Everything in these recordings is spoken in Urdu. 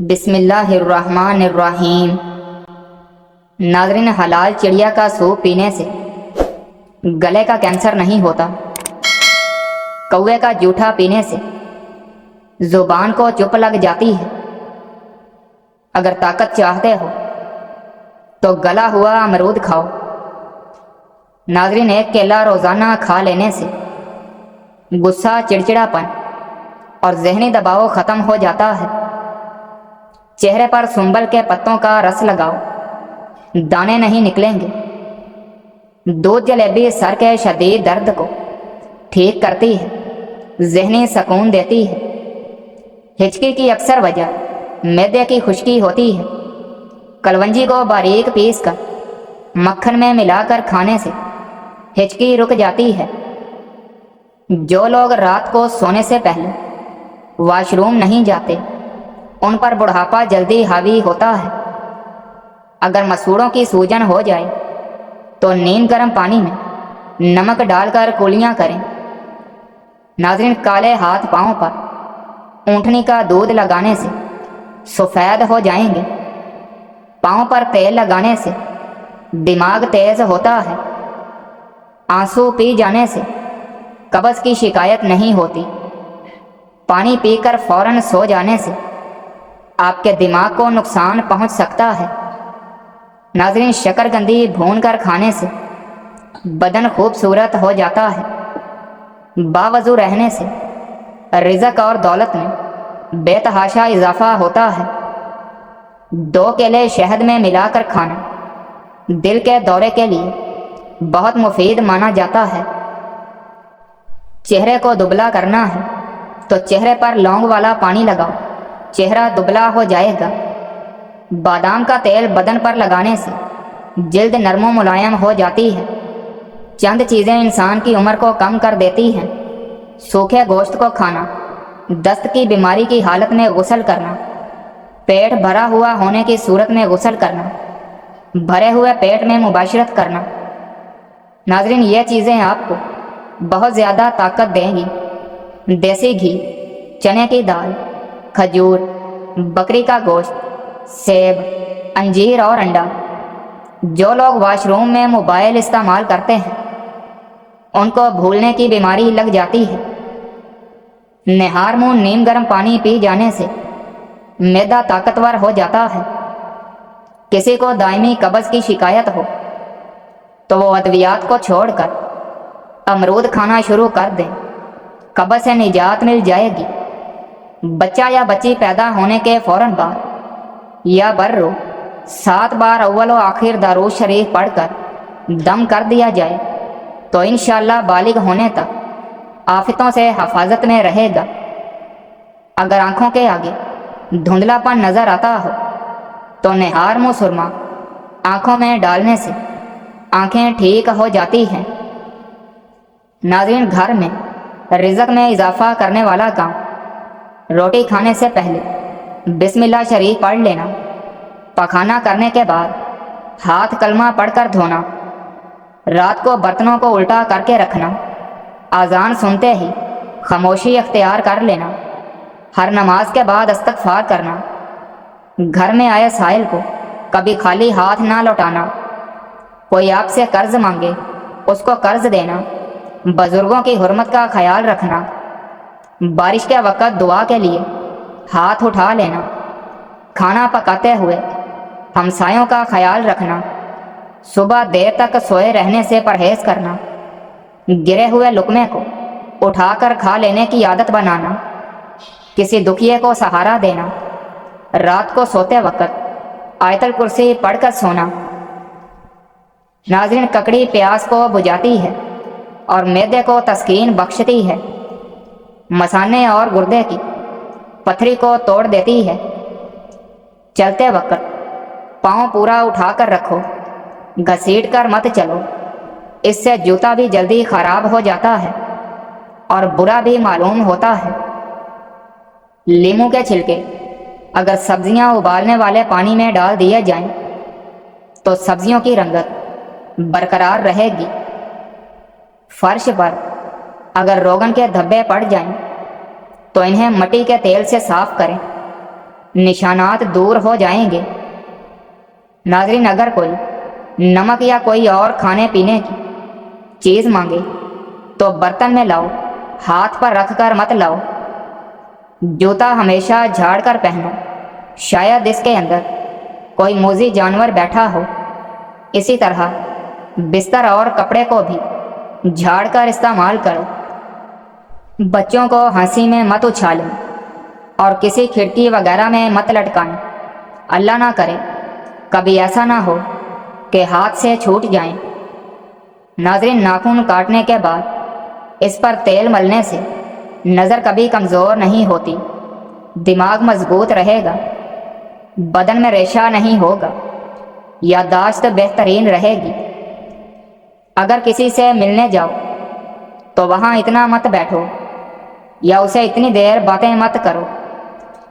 بسم اللہ الرحمن الرحیم۔ ناظرین، حلال چڑیا کا سوپ پینے سے گلے کا کینسر نہیں ہوتا۔ کوے کا جوٹھا پینے سے زبان کو چپ لگ جاتی ہے۔ اگر طاقت چاہتے ہو تو گلا ہوا امرود کھاؤ۔ ناظرین، ایک کیلا روزانہ کھا لینے سے غصہ، چڑچڑاپن اور ذہنی دباؤ ختم ہو جاتا ہے۔ چہرے پر سنبل کے پتوں کا رس لگاؤ، دانے نہیں نکلیں گے۔ دودھ جلیبی سر کے شدید درد کو ٹھیک کرتی ہے، ذہنی سکون دیتی ہے۔ ہچکی کی اکثر وجہ معدے کی خشکی ہوتی ہے۔ کلونجی کو باریک پیس کر مکھن میں ملا کر کھانے سے ہچکی رک جاتی ہے۔ جو لوگ رات کو سونے سے پہلے واش روم نہیں جاتے، ان پر بڑھاپا جلدی حاوی ہوتا ہے۔ اگر مسوڑوں کی سوجن ہو جائے تو نیم گرم پانی میں نمک ڈال کر کلیاں کریں۔ ناظرین، کالے ہاتھ پاؤں پر اونٹنی کا دودھ لگانے سے سفید ہو جائیں گے۔ پاؤں پر تیل لگانے سے دماغ تیز ہوتا ہے۔ آنسو پی جانے سے قبض کی شکایت نہیں ہوتی۔ پانی پی کر فوراً سو جانے سے آپ کے دماغ کو نقصان پہنچ سکتا ہے۔ ناظرین، شکرکندی بھون کر کھانے سے بدن خوبصورت ہو جاتا ہے۔ باوضو رہنے سے رزق اور دولت میں بے تحاشا اضافہ ہوتا ہے۔ 2 کیلے شہد میں ملا کر کھانا دل کے دورے کے لیے بہت مفید مانا جاتا ہے۔ چہرے کو دبلا کرنا ہے تو چہرے پر لونگ والا پانی لگاؤ، چہرہ دبلا ہو جائے گا۔ بادام کا تیل بدن پر لگانے سے جلد نرم و ملائم ہو جاتی ہے۔ چند چیزیں انسان کی عمر کو کم کر دیتی ہیں: سوکھے گوشت کو کھانا، دست کی بیماری کی حالت میں غسل کرنا، پیٹ بھرا ہوا ہونے کی صورت میں غسل کرنا، بھرے ہوئے پیٹ میں مباشرت کرنا۔ ناظرین، یہ چیزیں آپ کو بہت زیادہ طاقت دیں گی۔ دیسی گھی، چنے کی دال، کھجور، بکری کا گوشت، سیب، انجیر اور انڈا۔ جو لوگ واش روم میں موبائل استعمال کرتے ہیں ان کو بھولنے کی بیماری لگ جاتی ہے۔ نہار منہ نیم گرم پانی پی جانے سے معدہ طاقتور ہو جاتا ہے۔ کسی کو دائمی قبض کی شکایت ہو تو وہ ادویات کو چھوڑ کر امرود کھانا شروع کر دیں، قبض سے نجات مل جائے گی۔ بچہ یا بچی پیدا ہونے کے فوراً بعد یا برو 7 بار اول و آخر درود شریف پڑھ کر دم کر دیا جائے تو انشاءاللہ بالغ ہونے تک آفتوں سے حفاظت میں رہے گا۔ اگر آنکھوں کے آگے دھندلا پن نظر آتا ہو تو نہار منہ سرما آنکھوں میں ڈالنے سے آنکھیں ٹھیک ہو جاتی ہیں۔ ناظرین، گھر میں رزق میں اضافہ کرنے والا کام: روٹی کھانے سے پہلے بسم اللہ شریف پڑھ لینا، پخانا کرنے کے بعد ہاتھ کلمہ پڑھ کر دھونا، رات کو برتنوں کو الٹا کر کے رکھنا، اذان سنتے ہی خاموشی اختیار کر لینا، ہر نماز کے بعد استغفار کرنا، گھر میں آئے سائل کو کبھی خالی ہاتھ نہ لوٹانا، کوئی آپ سے قرض مانگے اس کو قرض دینا، بزرگوں کی حرمت کا خیال رکھنا، بارش کے وقت دعا کے لیے ہاتھ اٹھا لینا، کھانا پکاتے ہوئے ہمسایوں کا خیال رکھنا، صبح دیر تک سوئے رہنے سے پرہیز کرنا، گرے ہوئے لقمے کو اٹھا کر کھا لینے کی عادت بنانا، کسی دکھیے کو سہارا دینا، رات کو سوتے وقت آیت الکرسی پڑھ کر سونا۔ ناظرین، ککڑی پیاس کو بجھاتی ہے اور معدے کو تسکین بخشتی ہے۔ مثانے اور گردے کی پتھری کو توڑ دیتی ہے۔ چلتے وقت پاؤں پورا اٹھا کر رکھو، گھسیٹ کر مت چلو، اس سے جوتا بھی جلدی خراب ہو جاتا ہے اور برا بھی معلوم ہوتا ہے۔ لیموں کے چھلکے اگر سبزیاں ابالنے والے پانی میں ڈال دیے جائیں تو سبزیوں کی رنگت برقرار رہے گی۔ فرش پر اگر روغن کے دھبے پڑ جائیں تو انہیں مٹی کے تیل سے صاف کریں۔ نشانات دور ہو جائیں گے۔ ناظرین، اگر کوئی نمک یا کوئی اور کھانے پینے کی چیز مانگے تو برتن میں لاؤ، ہاتھ پر رکھ کر مت لاؤ۔ جوتا ہمیشہ جھاڑ کر پہنو، شاید اس کے اندر کوئی موذی جانور بیٹھا ہو۔ اسی طرح بستر اور کپڑے کو بھی جھاڑ کر استعمال کرو۔ بچوں کو ہنسی میں مت اچھالیں اور کسی کھڑکی وغیرہ میں مت لٹکائیں۔ اللہ نہ کرے کبھی ایسا نہ ہو کہ ہاتھ سے چھوٹ جائیں۔ ناظرین، ناخن کاٹنے کے بعد اس پر تیل ملنے سے نظر کبھی کمزور نہیں ہوتی، دماغ مضبوط رہے گا، بدن میں ریشہ نہیں ہوگا، یادداشت بہترین رہے گی۔ اگر کسی سے ملنے جاؤ تو وہاں اتنا مت بیٹھو یا اسے اتنی دیر باتیں مت کرو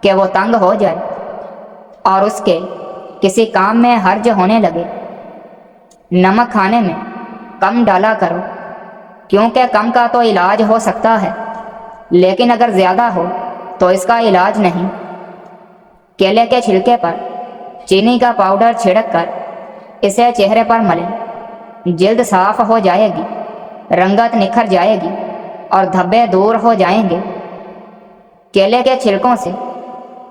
کہ وہ تنگ ہو جائے اور اس کے کسی کام میں حرج ہونے لگے۔ نمک کھانے میں کم ڈالا کرو، کیونکہ کم کا تو علاج ہو سکتا ہے، لیکن اگر زیادہ ہو تو اس کا علاج نہیں۔ کیلے کے چھلکے پر چینی کا پاؤڈر چھڑک کر اسے چہرے پر ملیں، جلد صاف ہو جائے گی، رنگت نکھر جائے گی اور دھبے دور ہو جائیں گے۔ کیلے کے چھلکوں سے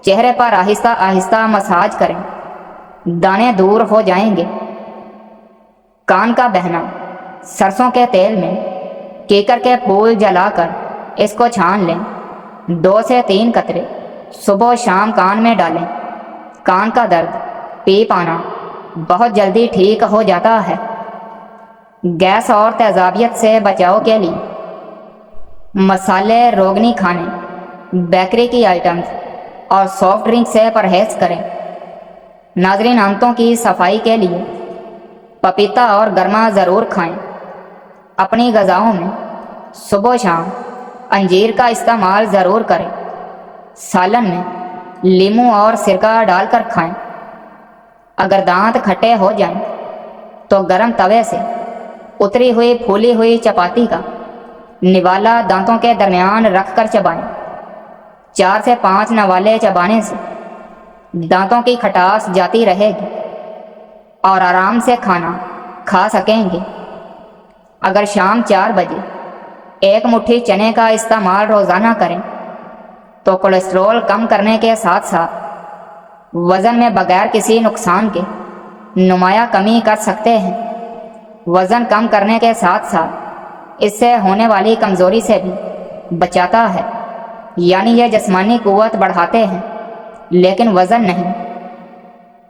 چہرے پر آہستہ آہستہ مساج کریں، دانے دور ہو جائیں گے۔ کان کا بہنا، سرسوں کے تیل میں کیکر کے پھول جلا کر اس کو چھان لیں، 2 سے 3 قطرے صبح و شام کان میں ڈالیں۔ کان کا درد، پیپ آنا بہت جلدی ٹھیک ہو جاتا ہے۔ گیس اور تیزابیت سے بچاؤ کے لیے مسالے، روغنی کھانے، بیکری کی آئٹمز اور سافٹ ڈرنک سے پرہیز کریں۔ ناظرین، آنتوں کی صفائی کے لیے پپیتا اور گرما ضرور کھائیں۔ اپنی غذاؤں میں صبح و شام انجیر کا استعمال ضرور کریں۔ سالن میں لیموں اور سرکہ ڈال کر کھائیں۔ اگر دانت کھٹے ہو جائیں تو گرم توے سے اتری ہوئی پھولی ہوئی چپاتی کا نوالا دانتوں کے درمیان رکھ کر چبائیں۔ 4 سے 5 نوالے چبانے سے دانتوں کی کھٹاس جاتی رہے گی اور آرام سے کھانا کھا سکیں گے۔ اگر شام 4 بجے 1 مٹھی چنے کا استعمال روزانہ کریں تو کولیسٹرول کم کرنے کے ساتھ ساتھ وزن میں بغیر کسی نقصان کے نمایاں کمی کر سکتے ہیں۔ وزن کم کرنے کے ساتھ ساتھ اس سے ہونے والی کمزوری سے بھی بچاتا ہے، یعنی یہ جسمانی قوت بڑھاتے ہیں لیکن وزن نہیں۔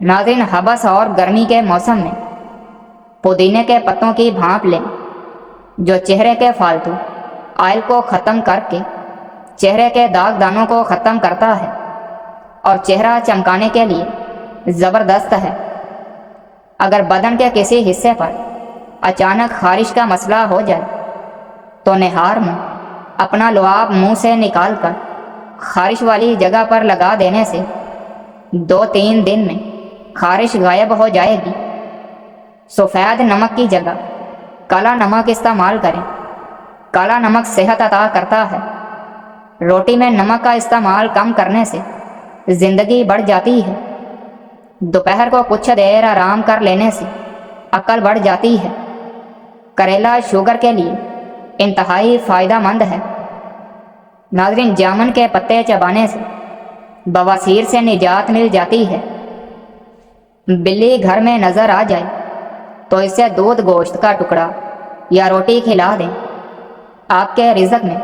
ناظرین، حبس اور گرمی کے موسم میں پودینے کے پتوں کی بھانپ لیں، جو چہرے کے فالتو آئل کو ختم کر کے چہرے کے داغ دانوں کو ختم کرتا ہے اور چہرہ چمکانے کے لیے زبردست ہے۔ اگر بدن کے کسی حصے پر اچانک خارش کا مسئلہ ہو جائے تو نہار میں اپنا لعاب منہ سے نکال کر خارش والی جگہ پر لگا دینے سے 2-3 دن میں خارش غائب ہو جائے گی۔ سفید نمک کی جگہ کالا نمک استعمال کریں۔ کالا نمک صحت عطا کرتا ہے۔ روٹی میں نمک کا استعمال کم کرنے سے زندگی بڑھ جاتی ہے۔ دوپہر کو کچھ دیر آرام کر لینے سے عقل بڑھ جاتی ہے۔ کریلا شوگر کے لیے انتہائی فائدہ مند ہے۔ ناظرین، جامن کے پتے چبانے سے بواسیر سے نجات مل جاتی ہے۔ بلی گھر میں نظر آ جائے تو اسے دودھ گوشت کا ٹکڑا یا روٹی کھلا دیں، آپ کے رزق میں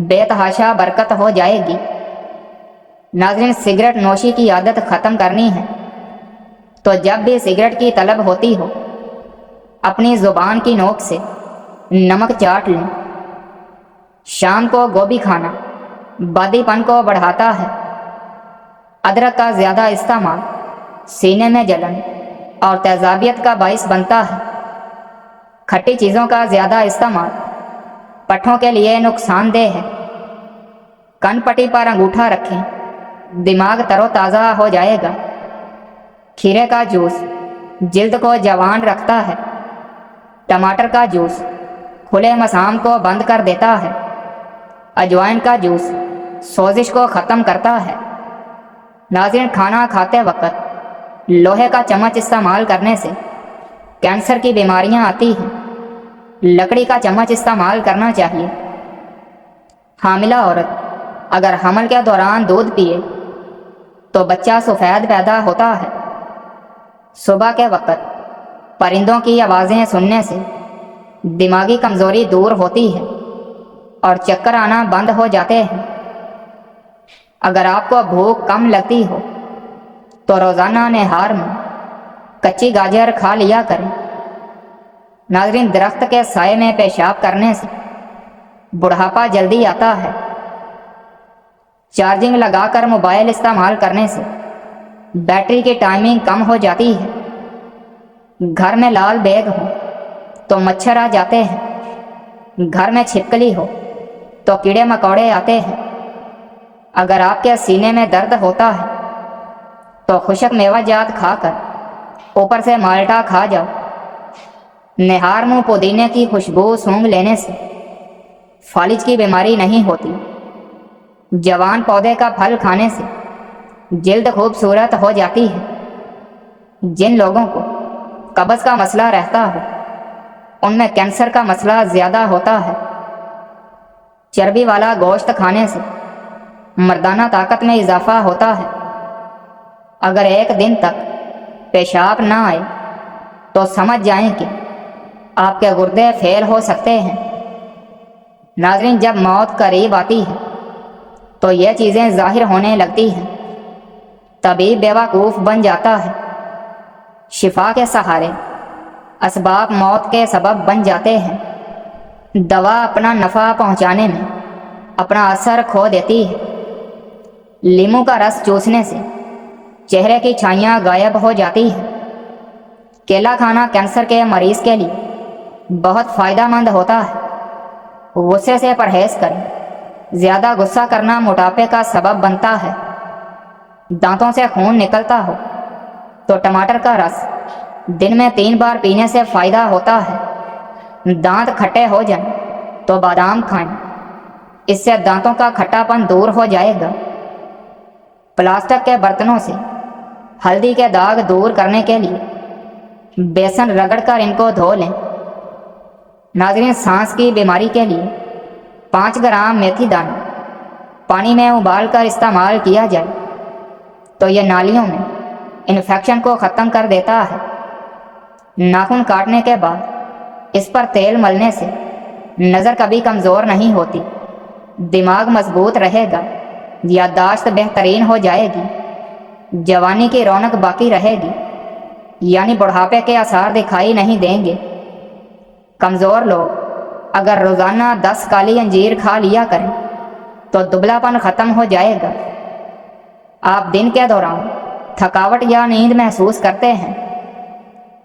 بے تحاشا برکت ہو جائے گی۔ ناظرین، سگریٹ نوشی کی عادت ختم کرنی ہے تو جب بھی سگریٹ کی طلب ہوتی ہو اپنی زبان کی نوک سے نمک چاٹ لیں۔ شام کو گوبھی کھانا بادی پن کو بڑھاتا ہے۔ ادرک کا زیادہ استعمال سینے میں جلن اور تیزابیت کا باعث بنتا ہے۔ کھٹی چیزوں کا زیادہ استعمال پٹھوں کے لیے نقصان دہ ہے۔ کن پٹی پر انگوٹھا رکھیں، دماغ تر و تازہ ہو جائے گا۔ کھیرے کا جوس جلد کو جوان رکھتا ہے۔ ٹماٹر کا جوس کھلے مسام کو بند کر دیتا ہے۔ اجوائن کا جوس سوزش کو ختم کرتا ہے۔ ناظرین، کھانا کھاتے وقت لوہے کا چمچ استعمال کرنے سے کینسر کی بیماریاں آتی ہیں۔ لکڑی کا چمچ استعمال کرنا چاہیے۔ حاملہ عورت اگر حمل کے دوران دودھ پیے تو بچہ سفید پیدا ہوتا ہے۔ صبح کے وقت پرندوں کی آوازیں سننے سے دماغی کمزوری دور ہوتی ہے اور چکر آنا بند ہو جاتے ہیں۔ اگر آپ کو بھوک کم لگتی ہو تو روزانہ نہار میں کچی گاجر کھا لیا کریں۔ ناظرین، درخت کے سائے میں پیشاب کرنے سے بڑھاپا جلدی آتا ہے۔ چارجنگ لگا کر موبائل استعمال کرنے سے بیٹری کی ٹائمنگ کم ہو جاتی ہے۔ گھر میں لال بیگ ہو تو مچھر آ جاتے ہیں۔ گھر میں چھپکلی ہو تو کیڑے مکوڑے آتے ہیں۔ اگر آپ کے سینے میں درد ہوتا ہے تو خشک میوہ جات کھا کر اوپر سے مالٹا کھا جاؤ۔ نہار میں پودینے کی خوشبو سونگھ لینے سے فالج کی بیماری نہیں ہوتی۔ جوان پودے کا پھل کھانے سے جلد خوبصورت ہو جاتی ہے۔ جن لوگوں کو قبض کا مسئلہ رہتا ہو ان میں کینسر کا مسئلہ زیادہ ہوتا ہے۔ چربی والا گوشت کھانے سے مردانہ طاقت میں اضافہ ہوتا ہے۔ اگر ایک دن تک پیشاب نہ آئے تو سمجھ جائیں کہ آپ کے گردے فیل ہو سکتے ہیں۔ ناظرین، جب موت قریب آتی ہے تو یہ چیزیں ظاہر ہونے لگتی ہیں۔ طبیب بیوقوف بن جاتا ہے۔ شفا کے سہارے اسباب موت کے سبب بن جاتے ہیں۔ دوا اپنا نفع پہنچانے میں اپنا اثر کھو دیتی ہے۔ لیموں کا رس چوسنے سے چہرے کی چھائیاں غائب ہو جاتی ہیں۔ کیلا کھانا کینسر کے مریض کے لیے بہت فائدہ مند ہوتا ہے۔ غصے سے پرہیز کریں۔ زیادہ غصہ کرنا موٹاپے کا سبب بنتا ہے۔ دانتوں سے خون نکلتا ہو تو ٹماٹر کا رس دن میں 3 بار پینے سے فائدہ ہوتا ہے۔ دانت کھٹے ہو جائیں تو بادام کھائیں، اس سے دانتوں کا کھٹا پن دور ہو جائے گا۔ پلاسٹک کے برتنوں سے ہلدی کے داغ دور کرنے کے لیے بیسن رگڑ کر ان کو دھو لیں۔ ناظرین، سانس کی بیماری کے لیے 5 گرام میتھی دانے پانی میں ابال کر استعمال کیا جائے تو یہ نالیوں میں انفیکشن کو ختم کر دیتا ہے۔ ناخن کاٹنے کے بعد اس پر تیل ملنے سے نظر کبھی کمزور نہیں ہوتی، دماغ مضبوط رہے گا، یادداشت بہترین ہو جائے گی، جوانی کی رونق باقی رہے گی، یعنی بڑھاپے کے آثار دکھائی نہیں دیں گے۔ کمزور لوگ اگر روزانہ 10 کالی انجیر کھا لیا کریں تو دبلا پن ختم ہو جائے گا۔ آپ دن کے دوران تھکاوٹ یا نیند محسوس کرتے ہیں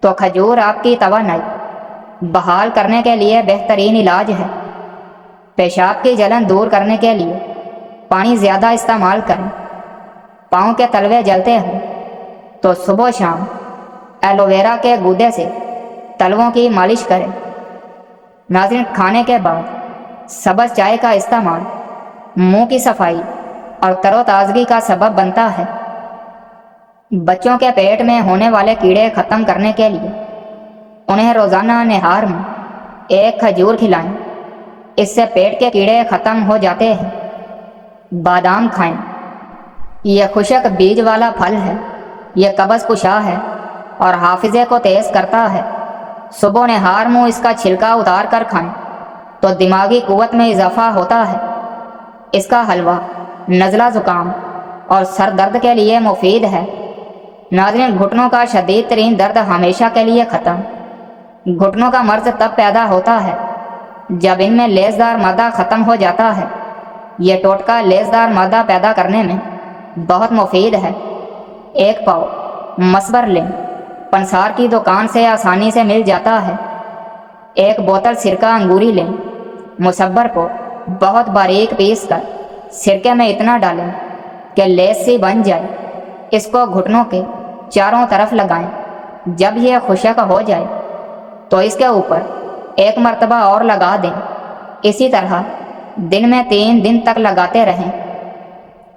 تو کھجور آپ کی توانائی بحال کرنے کے لیے بہترین علاج ہے۔ پیشاب کی جلن دور کرنے کے لیے پانی زیادہ استعمال کریں۔ پاؤں کے تلوے جلتے ہوں تو صبح و شام ایلو ویرا کے گودے سے تلووں کی مالش کریں۔ ناظرین، کھانے کے بعد سبز چائے کا استعمال منہ کی صفائی اور تر و تازگی کا سبب بنتا ہے۔ بچوں کے پیٹ میں ہونے والے کیڑے ختم کرنے کے لیے انہیں روزانہ نہار میں 1 کھجور کھلائیں، اس سے پیٹ کے کیڑے ختم ہو جاتے ہیں۔ بادام کھائیں، یہ خشک بیج والا پھل ہے، یہ قبض کشا ہے اور حافظے کو تیز کرتا ہے۔ صبح نہار میں اس کا چھلکا اتار کر کھائیں تو دماغی قوت میں اضافہ ہوتا ہے۔ اس کا حلوہ نزلہ زکام اور سر درد کے لیے مفید ہے۔ ناظرین، گھٹنوں کا شدید ترین درد ہمیشہ کے لیے ختم۔ گھٹنوں کا مرض تب پیدا ہوتا ہے جب ان میں لیسدار مادہ ختم ہو جاتا ہے۔ یہ ٹوٹکا لیسدار مادہ پیدا کرنے میں بہت مفید ہے۔ 1 پاؤ مصبر لیں، پنسار کی دکان سے آسانی سے مل جاتا ہے۔ 1 بوتل سرکہ انگوری لیں، مصبر کو بہت باریک پیس کر سرکے میں اتنا ڈالیں کہ لیس سی بن جائے۔ اس کو گھٹنوں کے چاروں طرف لگائیں۔ جب یہ خشک ہو جائے تو اس کے اوپر 1 مرتبہ اور لگا دیں۔ اسی طرح دن میں 3 دن تک لگاتے رہیں۔